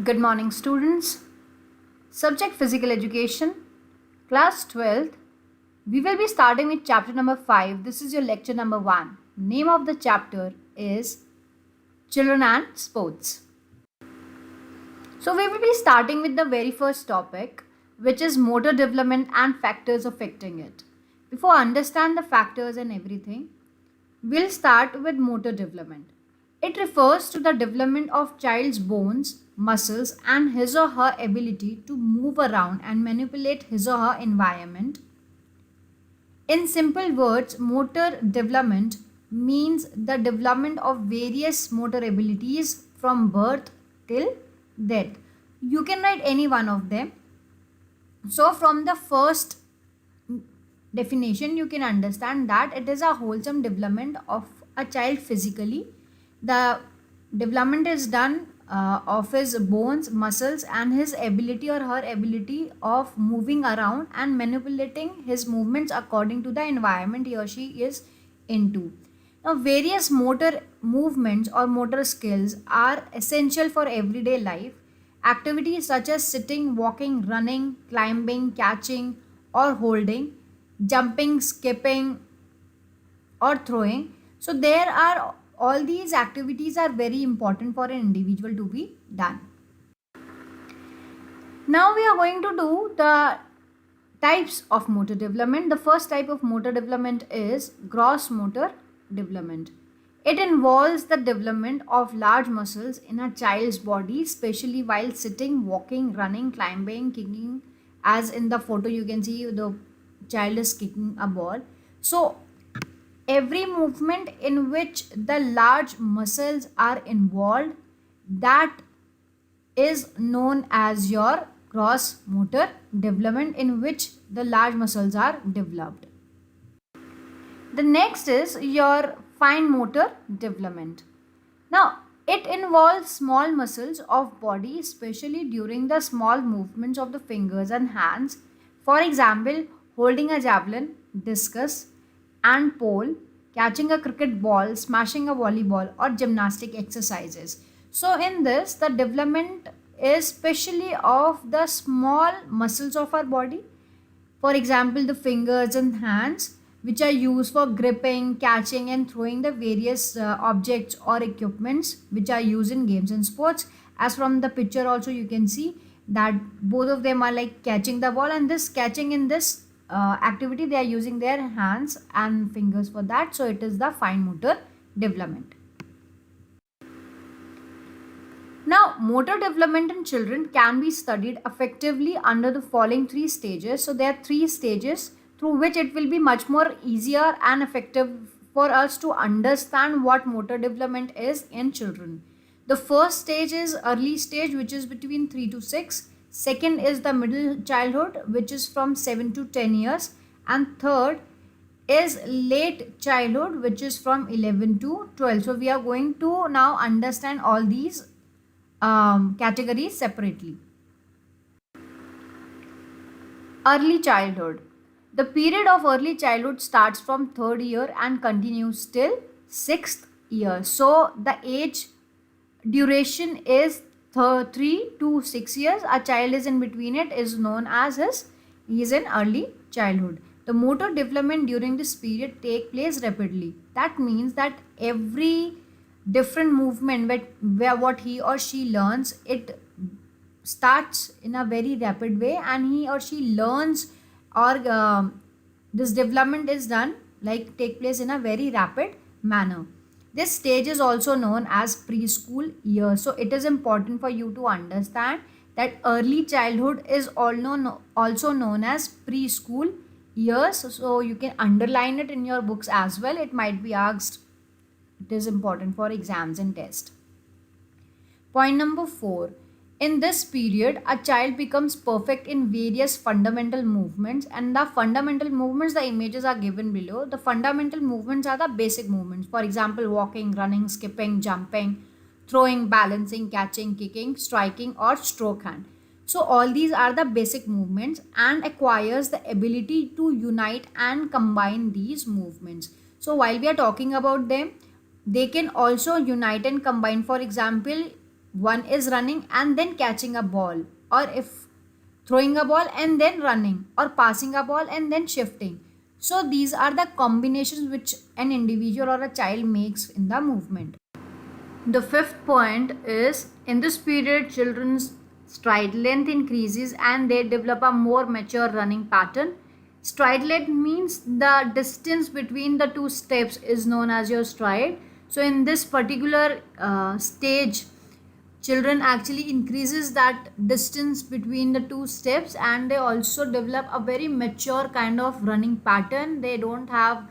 Good morning, students. Subject Physical Education, Class 12th. We will be starting with chapter number 5. This is your lecture number 1. Name of the chapter is Children and Sports. So, we will be starting with the very first topic, which is motor development and factors affecting it. Before understand the factors and everything, we'll start with motor development. It refers to the development of child's bones, muscles, and his or her ability to move around and manipulate his or her environment. In simple words, motor development means the development of various motor abilities from birth till death. You can write any one of them. So, from the first definition, you can understand that it is a wholesome development of a child physically. The development is done of his bones, muscles, and his ability or her ability of moving around and manipulating his movements according to the environment he or she is into. Now, various motor movements or motor skills are essential for everyday life. Activities such as sitting, walking, running, climbing, catching, or holding, jumping, skipping, or throwing. So there are all these activities are very important for an individual to be done. Now we are going to do the types of motor development. The first type of motor development is gross motor development. It involves the development of large muscles in a child's body, especially while sitting, walking, running, climbing, kicking. As in the photo you can see the child is kicking a ball. So every movement in which the large muscles are involved, that is known as your gross motor development, in which the large muscles are developed. The next is your fine motor development. Now, it involves small muscles of body, especially during the small movements of the fingers and hands. For example, holding a javelin, discus, and pole, catching a cricket ball, smashing a volleyball, or gymnastic exercises. So, in this, the development is specially of the small muscles of our body. For example, the fingers and hands, which are used for gripping, catching, and throwing the various objects or equipments which are used in games and sports. As from the picture, also you can see that both of them are like catching the ball, and this catching in this activity they are using their hands and fingers for that. So it is the fine motor development. Now, motor development in children can be studied effectively under the following three stages. So there are three stages through which it will be much more easier and effective for us to understand what motor development is in children. The first stage is early stage, which is between 3 to 6. Second is the middle childhood, which is from 7 to 10 years. And third is late childhood, which is from 11 to 12. So we are going to now understand all these categories separately. Early childhood. The period of early childhood starts from third year and continues till sixth year. So the age duration is 3 to 6 years. A child is in between it is known as he is in early childhood. The motor development during this period take place rapidly. That means that every different movement where what he or she learns, it starts in a very rapid way, and he or she learns, or this development is done like take place in a very rapid manner. This stage is also known as preschool years. So it is important for you to understand that early childhood is also known as preschool years. So you can underline it in your books as well. It might be asked. It is important for exams and tests. Point number 4. In this period, a child becomes perfect in various fundamental movements, and the fundamental movements, the images are given below. The fundamental movements are the basic movements. For example, walking, running, skipping, jumping, throwing, balancing, catching, kicking, striking, or stroke hand. So all these are the basic movements and acquires the ability to unite and combine these movements. So while we are talking about them, they can also unite and combine. For example, One is running and then catching a ball, or if throwing a ball and then running, or passing a ball and then shifting. So these are the combinations which an individual or a child makes in the movement. The fifth point is, in this period children's stride length increases and they develop a more mature running pattern. Stride length means the distance between the two steps is known as your stride. So in this particular stage, children actually increases that distance between the two steps, and they also develop a very mature kind of running pattern. They don't have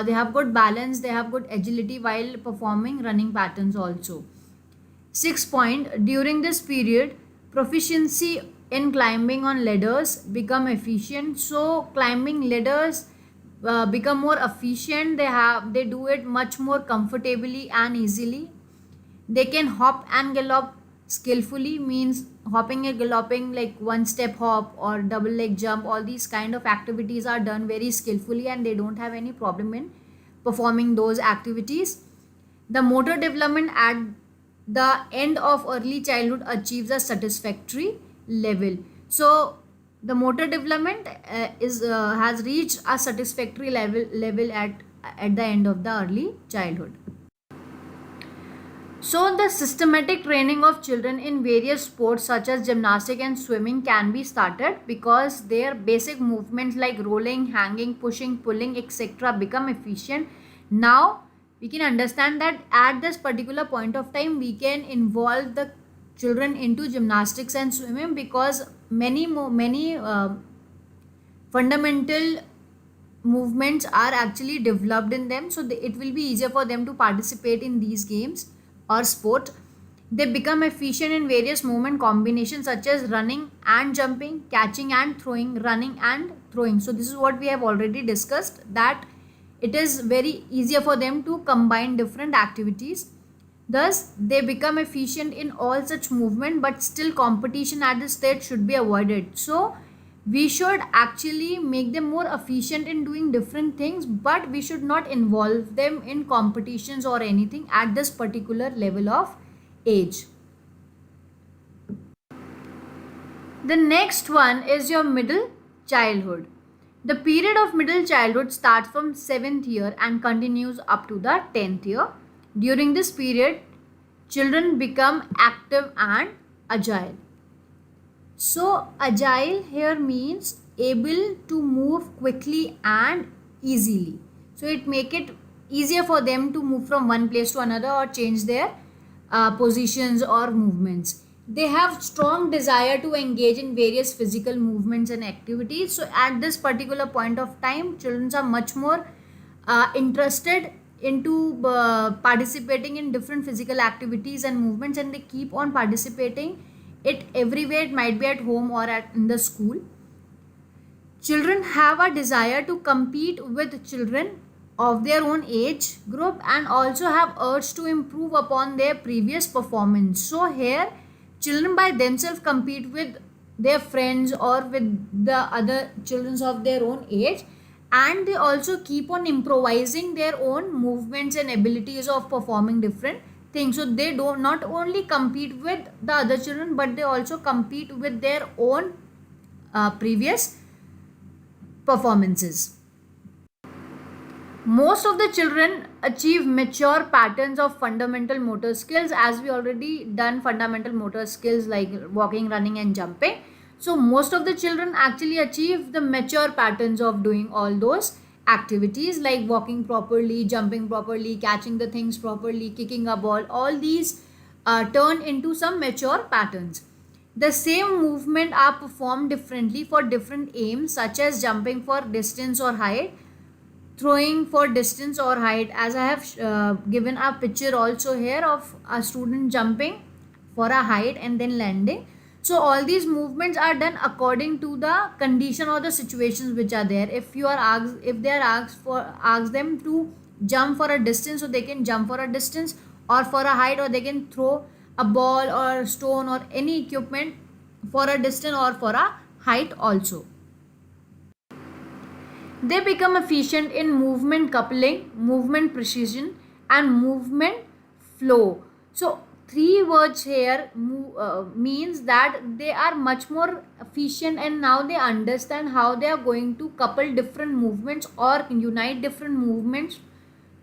they have good balance, they have good agility while performing running patterns also. Sixth point, during this period proficiency in climbing on ladders become efficient. So climbing ladders become more efficient. They do it much more comfortably and easily. They can hop and gallop skillfully, means hopping and galloping like one step hop or double leg jump. All these kind of activities are done very skillfully and they don't have any problem in performing those activities. The motor development at the end of early childhood achieves a satisfactory level. So the motor development is has reached a satisfactory level at the end of the early childhood. So, the systematic training of children in various sports such as gymnastics and swimming can be started, because their basic movements like rolling, hanging, pushing, pulling, etc. become efficient. Now, we can understand that at this particular point of time, we can involve the children into gymnastics and swimming, because many fundamental movements are actually developed in them. So, it will be easier for them to participate in these games or sport. They become efficient in various movement combinations such as running and jumping, catching and throwing, running and throwing. So this is what we have already discussed, that it is very easier for them to combine different activities. Thus they become efficient in all such movement, but still competition at this stage should be avoided. So we should actually make them more efficient in doing different things, but we should not involve them in competitions or anything at this particular level of age. The next one is your middle childhood. The period of middle childhood starts from 7th year and continues up to the 10th year. During this period, children become active and agile. So agile here means able to move quickly and easily. So it make it easier for them to move from one place to another or change their positions or movements. They have strong desire to engage in various physical movements and activities. So at this particular point of time, children are much more interested into participating in different physical activities and movements, and they keep on participating it everywhere. It might be at home or in the school. Children have a desire to compete with children of their own age group and also have urge to improve upon their previous performance. So here children by themselves compete with their friends or with the other children of their own age, and they also keep on improvising their own movements and abilities of performing different things. So they do not only compete with the other children, but they also compete with their own previous performances. Most of the children achieve mature patterns of fundamental motor skills, as we already done fundamental motor skills like walking, running and jumping. So most of the children actually achieve the mature patterns of doing all those activities like walking properly, jumping properly, catching the things properly, kicking a ball. All these turn into some mature patterns. The same movement are performed differently for different aims, such as jumping for distance or height, throwing for distance or height, as I have given a picture also here of a student jumping for a height and then landing. So all these movements are done according to the condition or the situations which are there. If you are asked, if they are asked them to jump for a distance, so they can jump for a distance, or for a height, or they can throw a ball or stone or any equipment for a distance or for a height also. They become efficient in movement coupling, movement precision and movement flow. So three words here means that they are much more efficient, and now they understand how they are going to couple different movements or unite different movements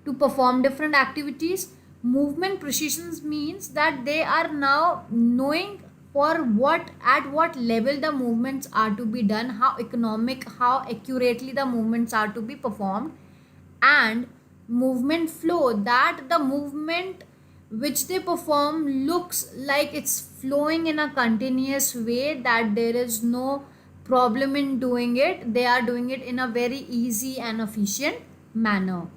to perform different activities. Movement precision means that they are now knowing for what, at what level the movements are to be done, how economic, how accurately the movements are to be performed. And movement flow, that the movement which they perform looks like it's flowing in a continuous way, that there is no problem in doing it, they are doing it in a very easy and efficient manner.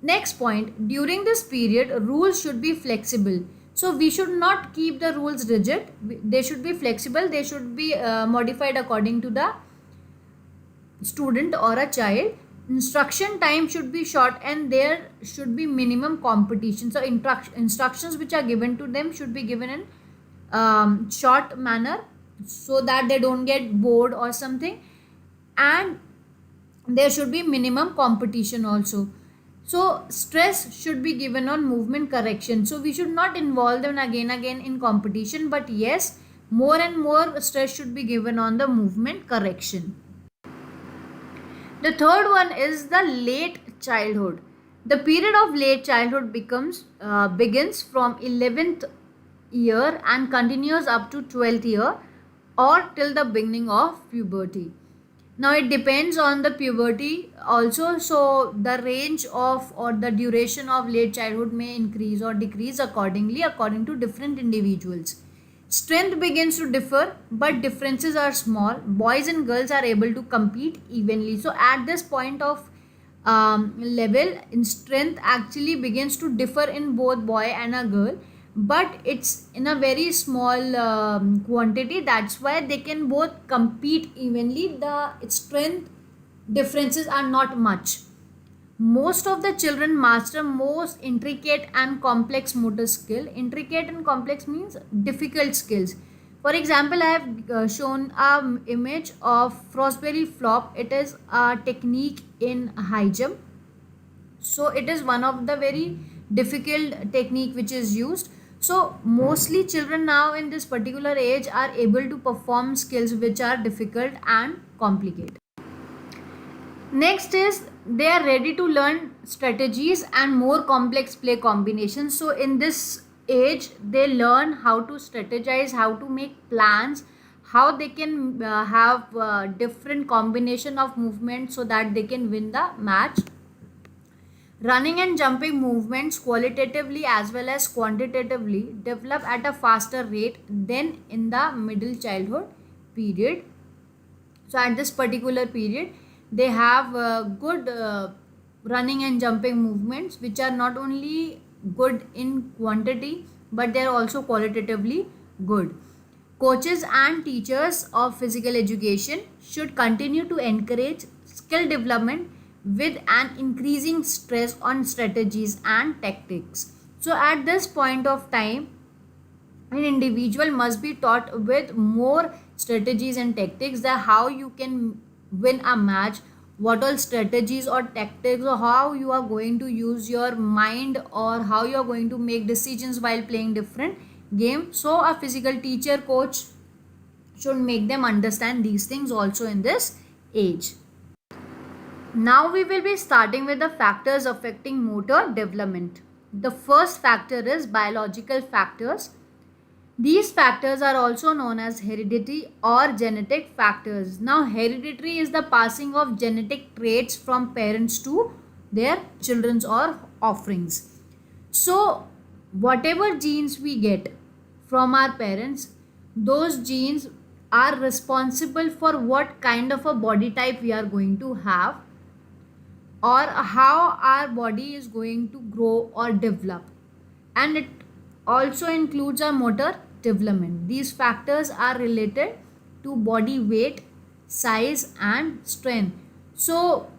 Next point, during this period rules should be flexible. So we should not keep the rules rigid, they should be flexible, they should be modified according to the student or a child. Instruction time should be short, and there should be minimum competition. So instructions which are given to them should be given in short manner, so that they don't get bored or something. And there should be minimum competition also. So stress should be given on movement correction. So we should not involve them again in competition, but yes, more and more stress should be given on the movement correction. The third one is the late childhood. The period of late childhood begins from 11th year and continues up to 12th year, or till the beginning of puberty. Now it depends on the puberty also, so the range of or the duration of late childhood may increase or decrease accordingly according to different individuals. Strength begins to differ, but differences are small. Boys and girls are able to compete evenly. So at this point of level, in strength actually begins to differ in both boy and a girl, but it's in a very small quantity. That's why they can both compete evenly. The strength differences are not much. Most of the children master most intricate and complex motor skill. Intricate and complex means difficult skills. For example, I have shown an image of Frostberry flop. It is a technique in high jump. So it is one of the very difficult technique which is used. So mostly children now in this particular age are able to perform skills which are difficult and complicated. Next is they are ready to learn strategies and more complex play combinations. So in this age they learn how to strategize, how to make plans, how they can have different combination of movements so that they can win the match. Running and jumping movements qualitatively as well as quantitatively develop at a faster rate than in the middle childhood period. So at this particular period they have good running and jumping movements which are not only good in quantity but they are also qualitatively good. Coaches and teachers of physical education should continue to encourage skill development with an increasing stress on strategies and tactics. So at this point of time, an individual must be taught with more strategies and tactics, that how you can win a match, what all strategies or tactics, or how you are going to use your mind, or how you are going to make decisions while playing different games. So a physical teacher, coach should make them understand these things also in this age. Now we will be starting with the factors affecting motor development. The first factor is biological factors. These factors are also known as heredity or genetic factors. Now hereditary is the passing of genetic traits from parents to their children or offerings. So whatever genes we get from our parents, those genes are responsible for what kind of a body type we are going to have, or how our body is going to grow or develop, and it also includes our motor development. These factors are related to body weight, size and strength. So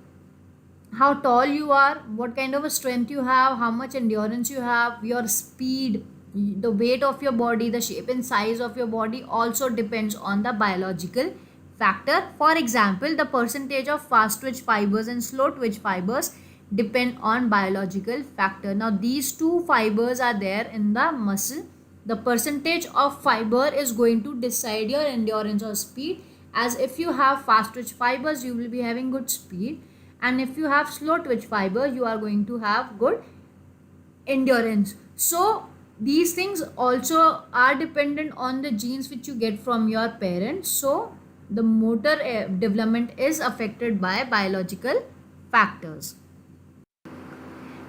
how tall you are, what kind of a strength you have, how much endurance you have, your speed, the weight of your body, the shape and size of your body also depends on the biological factor. For example, the percentage of fast twitch fibers and slow twitch fibers depend on biological factor. Now these two fibers are there in the muscle, The percentage of fiber is going to decide your endurance or speed, as if you have fast twitch fibers you will be having good speed, and if you have slow twitch fiber you are going to have good endurance. So these things also are dependent on the genes which you get from your parents. So the motor development is affected by biological factors.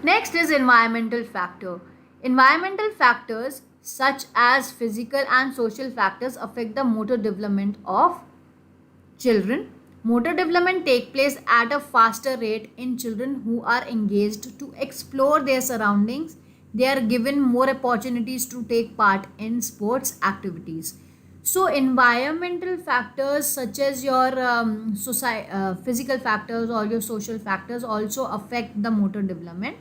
Next is environmental factor. Environmental factors such as physical and social factors affect the motor development of children. Motor development take place at a faster rate in children who are engaged to explore their surroundings. They are given more opportunities to take part in sports activities. So environmental factors such as your physical factors or your social factors also affect the motor development,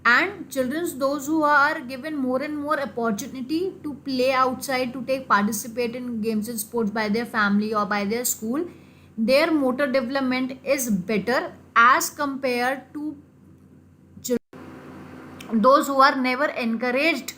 and children those who are given more and more opportunity to play outside, to take participate in games and sports by their family or by their school, their motor development is better as compared to those who are never encouraged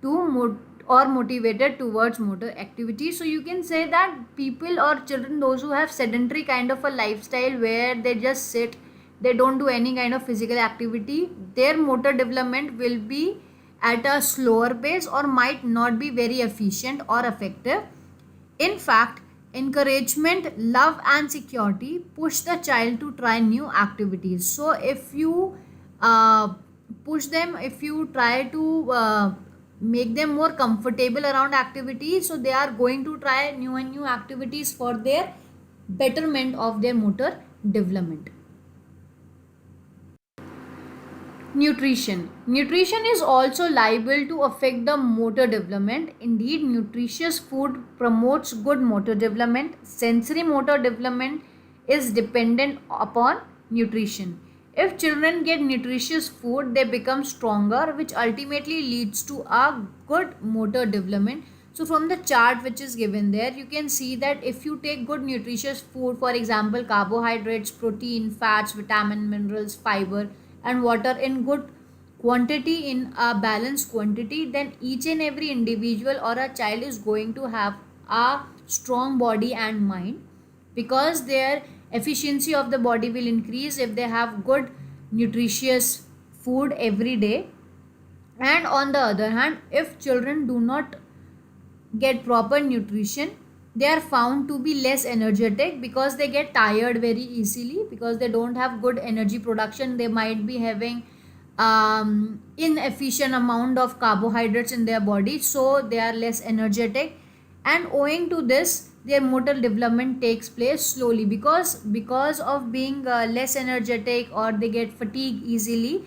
to or motivated towards motor activity. So you can say that people or children those who have sedentary kind of a lifestyle where they just sit, they don't do any kind of physical activity, their motor development will be at a slower pace or might not be very efficient or effective. In fact, encouragement, love and security push the child to try new activities. So if you push them, if you try to make them more comfortable around activities, so they are going to try new and new activities for their betterment of their motor development. Nutrition. Nutrition is also liable to affect the motor development. Indeed, nutritious food promotes good motor development. Sensory motor development is dependent upon nutrition. If children get nutritious food, they become stronger, which ultimately leads to a good motor development. So from the chart which is given there, you can see that if you take good nutritious food, for example, carbohydrates, protein, fats, vitamin, minerals, fiber, and water in good quantity, in a balanced quantity, then each and every individual or a child is going to have a strong body and mind, because their efficiency of the body will increase if they have good nutritious food every day. And on the other hand, if children do not get proper nutrition, they are found to be less energetic because they get tired very easily, because they don't have good energy production. They might be having inefficient amount of carbohydrates in their body, so they are less energetic, and owing to this their motor development takes place slowly, because of being less energetic, or they get fatigued easily,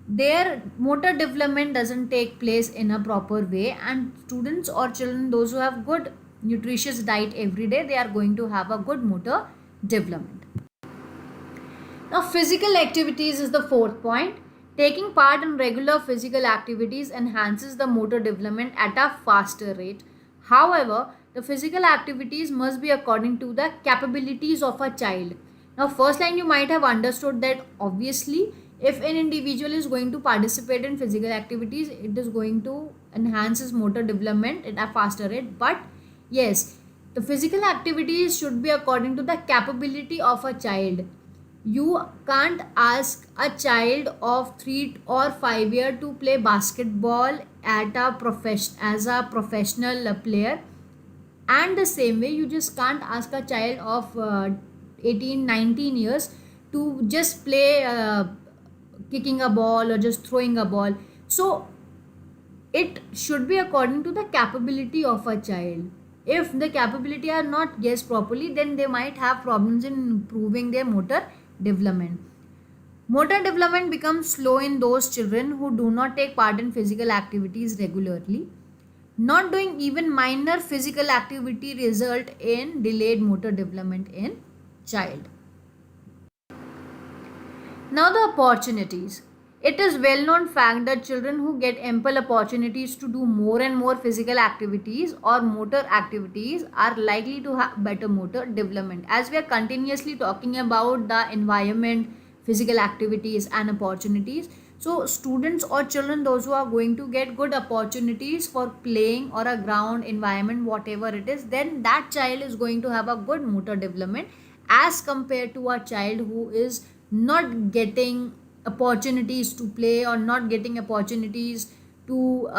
their motor development doesn't take place in a proper way. And students or children those who have good nutritious diet every day, they are going to have a good motor development. Now physical activities is the fourth point. Taking part in regular physical activities enhances the motor development at a faster rate. However, the physical activities must be according to the capabilities of a child. Now first line you might have understood that obviously if an individual is going to participate in physical activities, it is going to enhance his motor development at a faster rate. But yes, the physical activities should be according to the capability of a child. You can't ask a child of 3 or 5 years to play basketball at a as a professional player, and the same way you just can't ask a child of 18-19 years to just play kicking a ball or just throwing a ball. So it should be according to the capability of a child. If the capability are not guessed properly, then they might have problems in improving their motor development. Motor development becomes slow in those children who do not take part in physical activities regularly. Not doing even minor physical activity result in delayed motor development in child. Now the opportunities. It is well known fact that children who get ample opportunities to do more and more physical activities or motor activities are likely to have better motor development. As we are continuously talking about the environment, physical activities and opportunities, So students or children, those who are going to get good opportunities for playing or a ground environment, whatever it is, then that child is going to have a good motor development as compared to a child who is not getting opportunities to play or not getting opportunities to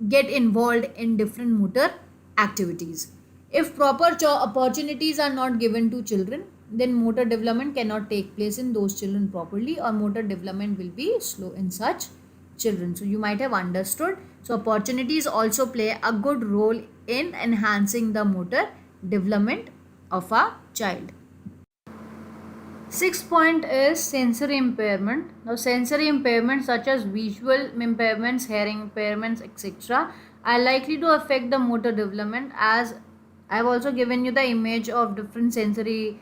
get involved in different motor activities. If proper opportunities are not given to children, then motor development cannot take place in those children properly, or motor development will be slow in such children. So you might have understood. So opportunities also play a good role in enhancing the motor development of a child. Sixth point is sensory impairment. Now sensory impairments such as visual impairments, hearing impairments, etc. are likely to affect the motor development, as I have also given you the image of different sensory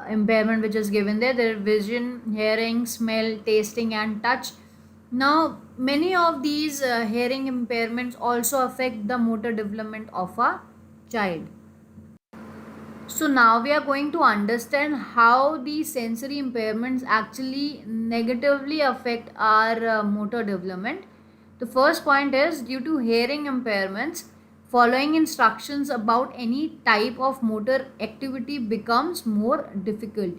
impairment which is given there. There are vision, hearing, smell, tasting and touch. Now many of these hearing impairments also affect the motor development of a child. So now we are going to understand how these sensory impairments actually negatively affect our motor development. The first point is, due to hearing impairments, following instructions about any type of motor activity becomes more difficult.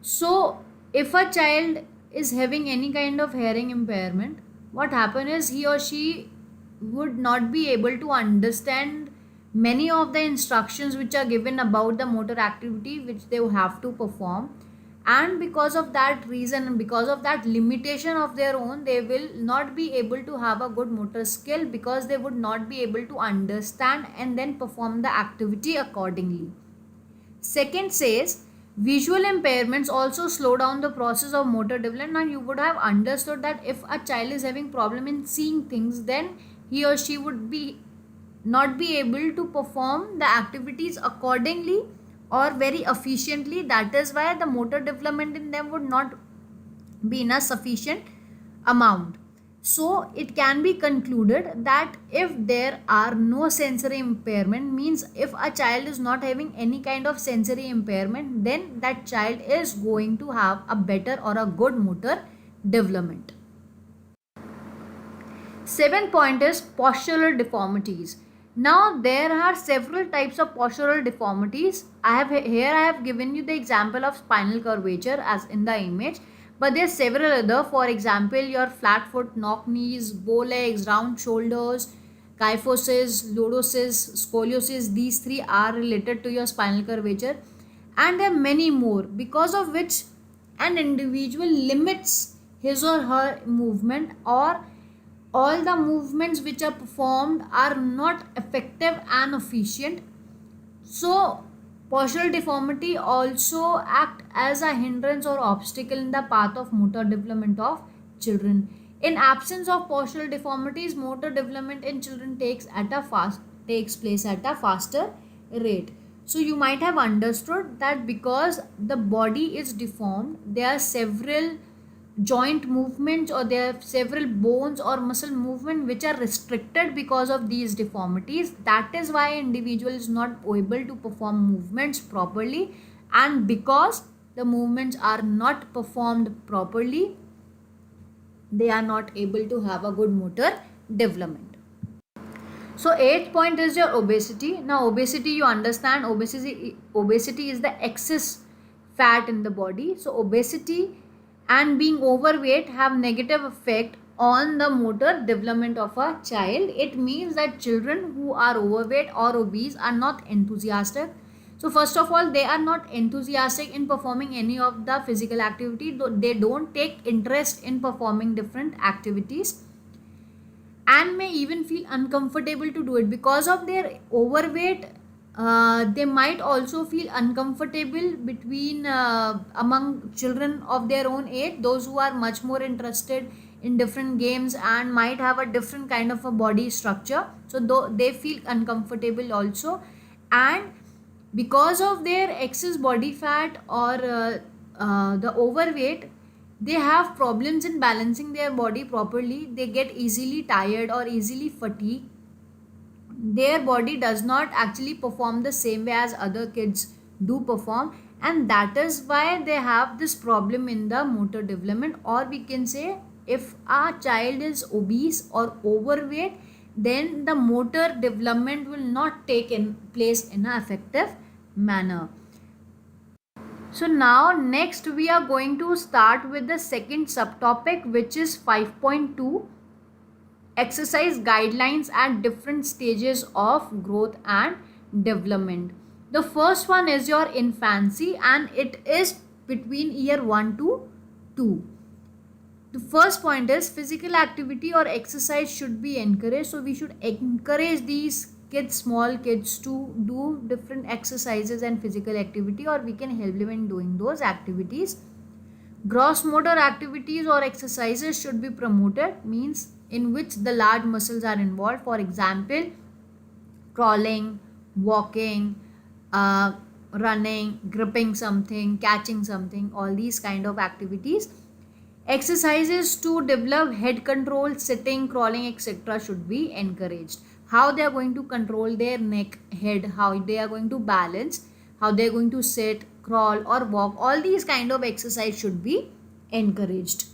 So if a child is having any kind of hearing impairment, what happens is he or she would not be able to understand many of the instructions which are given about the motor activity which they have to perform, and because of that reason and because of that limitation of their own, they will not be able to have a good motor skill, because they would not be able to understand and then perform the activity accordingly. Second says, visual impairments also slow down the process of motor development. Now you would have understood that if a child is having problem in seeing things, then he or she would be not be able to perform the activities accordingly or very efficiently. That is why the motor development in them would not be in a sufficient amount. So it can be concluded that if there are no sensory impairment, means if a child is not having any kind of sensory impairment, then that child is going to have a better or a good motor development. Seventh point is postural deformities. Now there are several types of postural deformities. I have given you the example of spinal curvature as in the image, but there are several other. For example, your flat foot, knock knees, bow legs, round shoulders, kyphosis, lordosis, scoliosis. These three are related to your spinal curvature, and there are many more, because of which an individual limits his or her movement, or all the movements which are performed are not effective and efficient. So postural deformity also act as a hindrance or obstacle in the path of motor development of children. In absence of postural deformities, motor development in children takes place at a faster rate. So you might have understood that because the body is deformed, there are several joint movements, or there are several bones or muscle movement which are restricted because of these deformities. That is why individual is not able to perform movements properly, and because the movements are not performed properly, they are not able to have a good motor development. So eighth point is your obesity. Now obesity, you understand, obesity is the excess fat in the body. So obesity and being overweight have negative effect on the motor development of a child. It means that children who are overweight or obese are not enthusiastic. So first of all, they are not enthusiastic in performing any of the physical activity. They don't take interest in performing different activities, and may even feel uncomfortable to do it. Because of their overweight, they might also feel uncomfortable between among children of their own age, those who are much more interested in different games and might have a different kind of a body structure. So though they feel uncomfortable also, and because of their excess body fat or the overweight, they have problems in balancing their body properly. They get easily tired or easily fatigued. Their body does not actually perform the same way as other kids do perform, and that is why they have this problem in the motor development, or we can say if a child is obese or overweight, then the motor development will not take in place in an effective manner. So now next we are going to start with the second subtopic, which is 5.2, exercise guidelines at different stages of growth and development. The first one is your infancy, and it is between year 1 to 2. The first point is physical activity or exercise should be encouraged. So we should encourage these kids, small kids, to do different exercises and physical activity, or we can help them in doing those activities. Gross motor activities or exercises should be promoted, means in which the large muscles are involved. For example, crawling, walking, running, gripping something, catching something, all these kind of activities. Exercises to develop head control, sitting, crawling, etc. should be encouraged. How they are going to control their neck, head, how they are going to balance, how they are going to sit, crawl or walk, all these kind of exercise should be encouraged.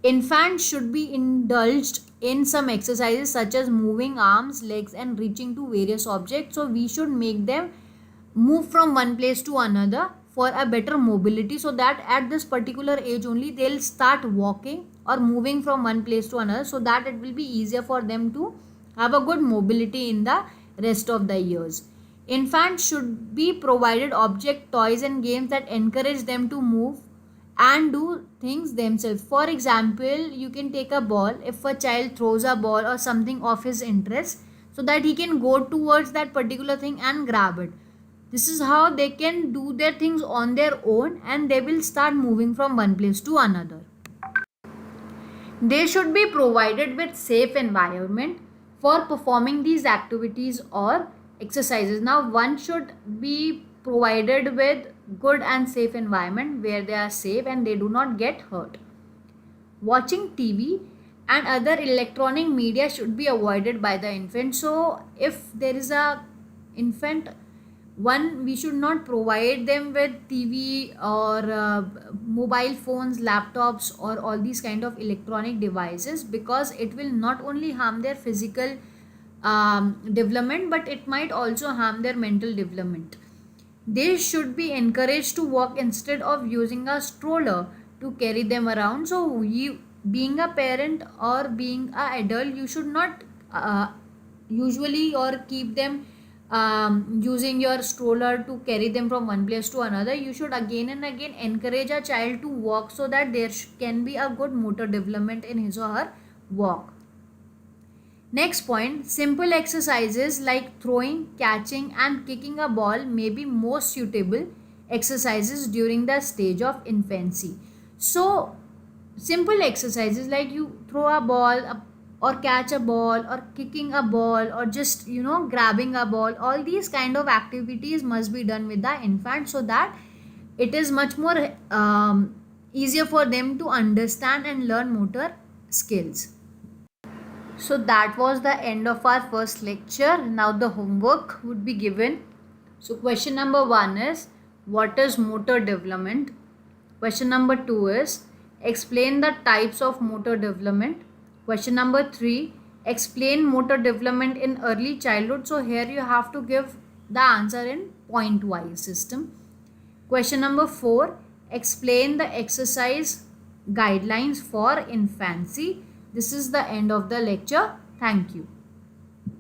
Infants should be indulged in some exercises such as moving arms, legs and reaching to various objects. So we should make them move from one place to another for a better mobility, so that at this particular age only they'll start walking or moving from one place to another, so that it will be easier for them to have a good mobility in the rest of the years. Infants should be provided object, toys and games that encourage them to move and do things themselves. For example, you can take a ball. If a child throws a ball or something of his interest, so that he can go towards that particular thing and grab it. This is how they can do their things on their own, and they will start moving from one place to another. They should be provided with safe environment for performing these activities or exercises. Now one should be provided with good and safe environment where they are safe and they do not get hurt. Watching TV and other electronic media should be avoided by the infant. So if there is a infant, we should not provide them with TV or mobile phones, laptops or all these kind of electronic devices, because it will not only harm their physical development, but it might also harm their mental development. They should be encouraged to walk instead of using a stroller to carry them around. So you, being a parent or being an adult, you should not usually or keep them using your stroller to carry them from one place to another. You should again and again encourage a child to walk, so that there can be a good motor development in his or her walk. Next point, simple exercises like throwing, catching and kicking a ball may be most suitable exercises during the stage of infancy. So simple exercises like you throw a ball or catch a ball or kicking a ball or just grabbing a ball, all these kind of activities must be done with the infant, so that it is much more easier for them to understand and learn motor skills. So that was the end of our first lecture. Now the homework would be given. So question number 1 is, what is motor development? Question number 2 is, explain the types of motor development. Question number 3, explain motor development in early childhood. So here you have to give the answer in point wise system. Question number 4, explain the exercise guidelines for infancy. This is the end of the lecture. Thank you.